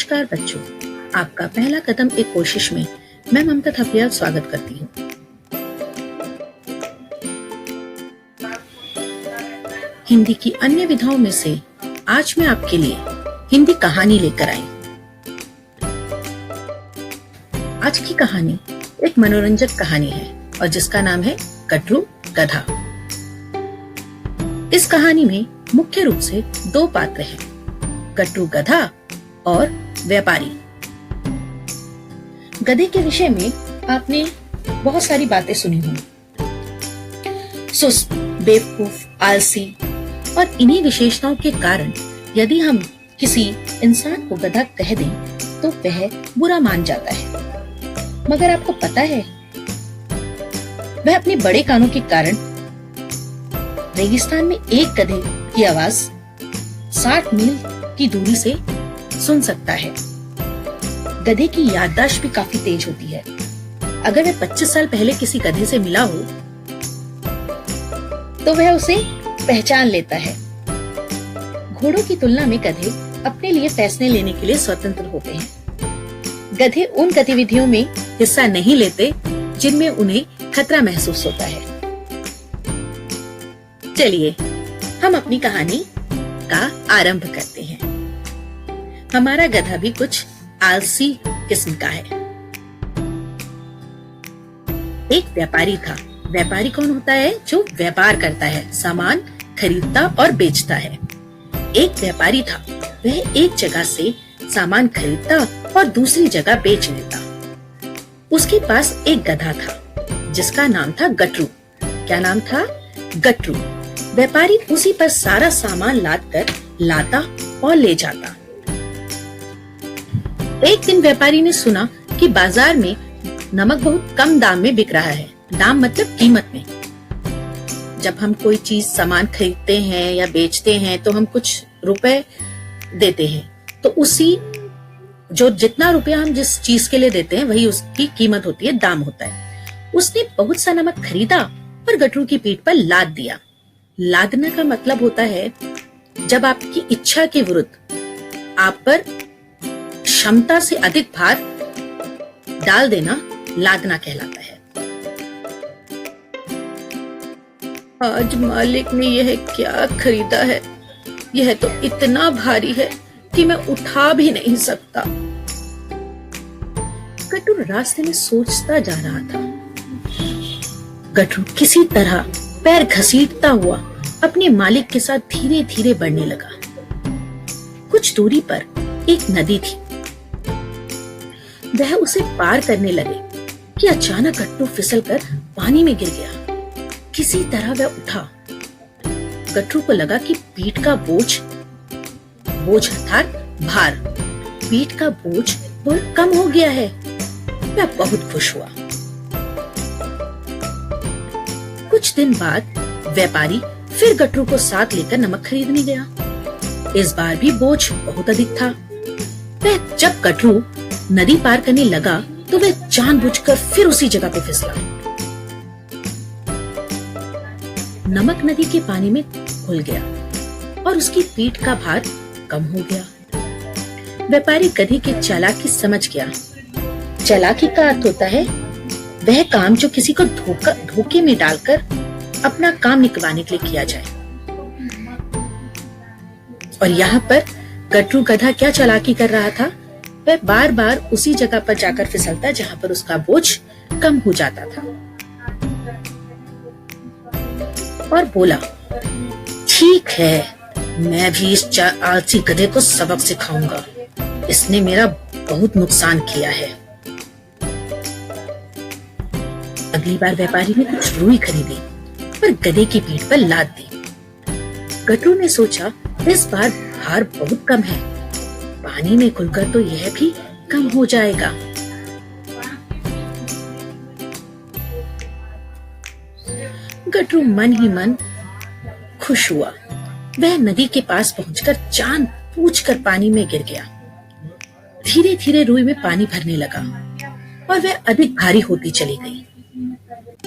नमस्कार बच्चों, आपका पहला कदम एक कोशिश में मैं ममता थपलियाल स्वागत करती हूँ। हिंदी की अन्य विधाओं में से आज मैं आपके लिए हिंदी कहानी लेकर आई। आज की कहानी एक मनोरंजक कहानी है और जिसका नाम है गटरू गधा। इस कहानी में मुख्य रूप से दो पात्र हैं, गटरू गधा और व्यापारी। गधे के विषय में आपने बहुत सारी बातें सुनी होंगी, सुस्त, बेवकूफ, आलसी, और इन्हीं विशेषताओं के कारण यदि हम किसी इंसान को गधा कह दें तो वह बुरा मान जाता है। मगर आपको पता है, वह अपने बड़े कानों के कारण रेगिस्तान में एक गधे की आवाज 60 मील की दूरी से सुन सकता है। गधे की याददाश्त भी काफी तेज होती है। अगर वह 25 साल पहले किसी गधे से मिला हो तो वह उसे पहचान लेता है। घोड़ों की तुलना में गधे अपने लिए फैसले लेने के लिए स्वतंत्र होते हैं। गधे उन गतिविधियों में हिस्सा नहीं लेते जिनमें उन्हें खतरा महसूस होता है। चलिए हम अपनी कहानी का आरंभ करते हैं। हमारा गधा भी कुछ आलसी किस्म का है। एक व्यापारी था। व्यापारी कौन होता है? जो व्यापार करता है, सामान खरीदता और बेचता है। एक व्यापारी था, वह एक जगह से सामान खरीदता और दूसरी जगह बेच देता। उसके पास एक गधा था जिसका नाम था गटरू। क्या नाम था? गटरू। व्यापारी उसी पर सारा सामान लाद कर लाता और ले जाता। एक दिन व्यापारी ने सुना कि बाजार में नमक बहुत कम दाम में बिक रहा है। दाम मतलब कीमत में। जब हम कोई चीज सामान खरीदते हैं या बेचते हैं तो हम कुछ रुपए देते हैं, तो उसी जो जितना रुपया हम जिस चीज के लिए देते हैं वही उसकी कीमत होती है, दाम होता है। उसने बहुत सा नमक खरीदा और गटरू की पीठ पर लाद दिया। लादना का मतलब होता है जब आपकी इच्छा के विरुद्ध आप पर क्षमता से अधिक भार डाल देना लादना कहलाता है। आज मालिक ने यह क्या खरीदा है? यह तो इतना भारी है कि मैं उठा भी नहीं सकता। गटरू रास्ते में सोचता जा रहा था। गटरू किसी तरह पैर घसीटता हुआ अपने मालिक के साथ धीरे धीरे बढ़ने लगा। कुछ दूरी पर एक नदी थी। वह उसे पार करने लगे कि अचानक गटरू फिसलकर पानी में गिर गया। किसी तरह वह उठा। गटरू को लगा कि पीठ का बोझ अर्थात भार, पीठ का बोझ बहुत कम हो गया है। वह बहुत खुश हुआ। कुछ दिन बाद व्यापारी फिर गटरू को साथ लेकर नमक खरीदने गया। इस बार भी बोझ बहुत अधिक था। वह जब गटरू नदी पार करने लगा तो वह जानबूझकर फिर उसी जगह पे फिसला। नमक नदी के पानी में घुल गया और उसकी पीठ का भार कम हो गया। व्यापारी गधे की चालाकी समझ गया। चालाकी का अर्थ होता है वह काम जो किसी को धोखे में डालकर अपना काम निकलवाने के लिए किया जाए। और यहाँ पर गटरू गधा क्या चालाकी कर रहा था? वह बार बार उसी जगह पर जाकर फिसलता जहाँ पर उसका बोझ कम हो जाता था और बोला, ठीक है, मैं भी इस आलसी गधे को सबक सिखाऊंगा। इसने मेरा बहुत नुकसान किया है। अगली बार व्यापारी ने कुछ रुई खरीदी और गधे की पीठ पर लाद दी। गटरू ने सोचा, इस बार भार बहुत कम है, पानी में घुलकर तो यह भी कम हो जाएगा। गटरू मन ही मन खुश हुआ। वह नदी के पास पहुंचकर जान बूझकर पानी में गिर गया। धीरे धीरे रुई में पानी भरने लगा और वह अधिक भारी होती चली गई।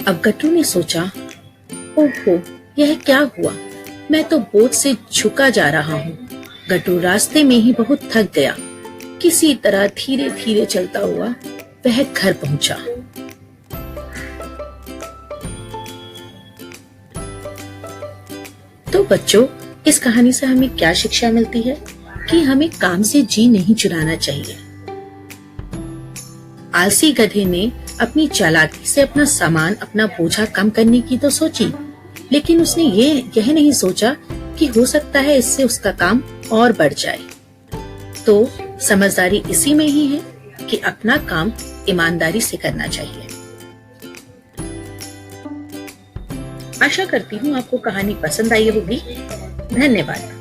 अब गटरू ने सोचा, ओहो, यह क्या हुआ? मैं तो बोझ से झुका जा रहा हूँ। गटरू रास्ते में ही बहुत थक गया। किसी तरह धीरे धीरे चलता हुआ वह घर पहुंचा। तो बच्चों, इस कहानी से हमें क्या शिक्षा मिलती है कि हमें काम से जी नहीं चुराना चाहिए। आलसी गधे ने अपनी चालाकी से अपना सामान, अपना बोझा कम करने की तो सोची, लेकिन उसने यह नहीं सोचा कि हो सकता है इससे उसका काम और बढ़ जाए। तो समझदारी इसी में ही है कि अपना काम ईमानदारी से करना चाहिए। आशा करती हूँ आपको कहानी पसंद आई होगी। धन्यवाद।